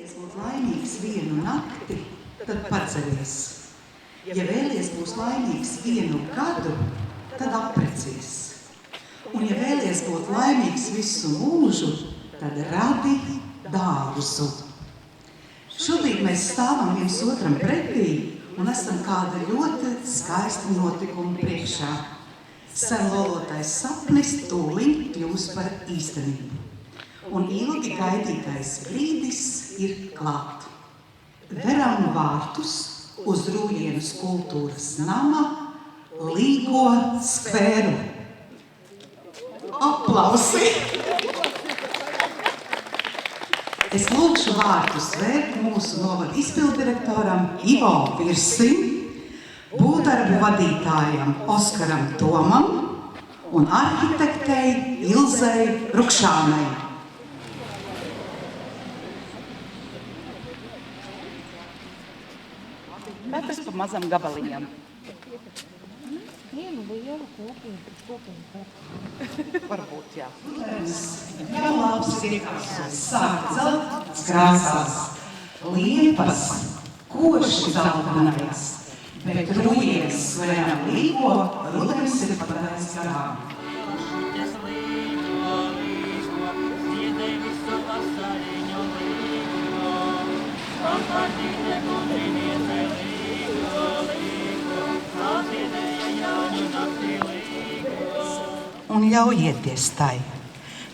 vēlies būt laimīgs vienu nakti, tad paceries. Ja vēlies būt laimīgs vienu gadu, tad aprecies. Un ja vēlies būt laimīgs visu mūžu, tad radi dārzu. Šobrīd mēs stāvam viens otram pretī un esam kāda ļoti skaista notikuma priekšā. Sen lolotais sapnis tūliņ kļūs par īstenību. Un ilgi gaidītais brīdis ir klāt. Veram vārtus uz Rūjienas kultūras nama Līgo skvēru. Aplausi! Es lūkšu vārtus vērt mūsu novada izpilddirektoram Ivo Virsim, būvdarbu vadītājam Oskaram Tomam un arhitektei Ilzei Rukšānai. Katrs pa mazam gabaliņam. Vienu lielu kopienu. Varbūt, jā. Jau labs iekāpsies, sāk zeltas krāsās, liepas, koši zeltanais, bet Rūjienas skvēram Līgo rudens ir padājis garām. Un ļaujieties tai.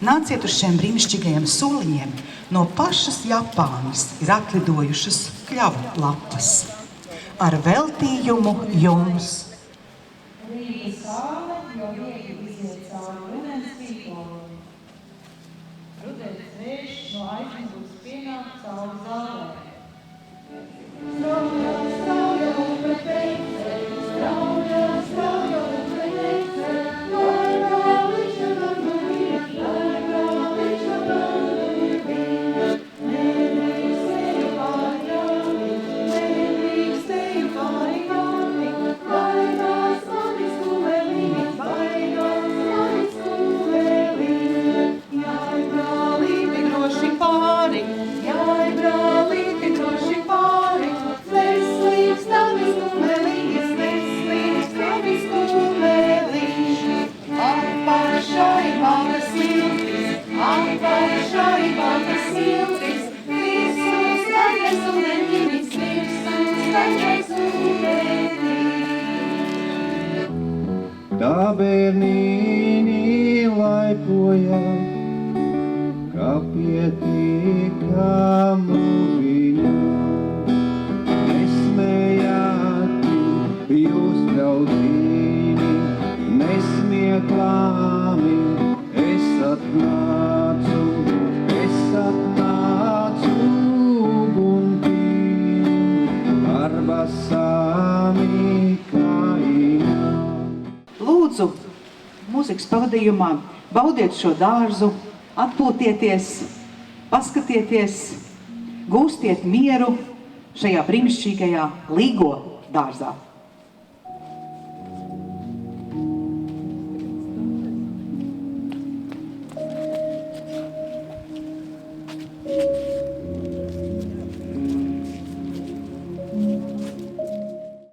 Nāciet uz šiem brīnišķīgajiem soliņiem. No pašas Japānas ir atlidojušas kļavu lapas. Ar veltījumu jums. Rīga sāle, jo viegli iziet cauri rudens pīkoliem. Rudens vējš no aizmugures pienāk cauri zālē. Strauja upe teice, strauja upe teice, lai brāliņša man ir, lai brāliņša man ir. Nedrīkstēju pāri jāmi, baidās mani skūvēliņi, baidās mani skūvēliņi. Jāj brālīti droši pāri, jāj brālīti droši pāri, neslīgs tavi skūvēliņi, neslīgs tavi skūvēliņi. Apāršai manas siltis, apāršai manas siltis, visus skaņas un eņģinis, visus skaņas un eņģinis. Tā bērnīni laipoja, kā pietika mūžiņā. Nesmējāt jūs draudzīni, nesmieklāmi, es atnācu guntīm, ar basāmi kājām. Lūdzu, mūzikas pavadījumā baudiet šo dārzu, atpūtieties, paskatieties, gūstiet mieru šajā brīnišķīgajā Līgo dārzā.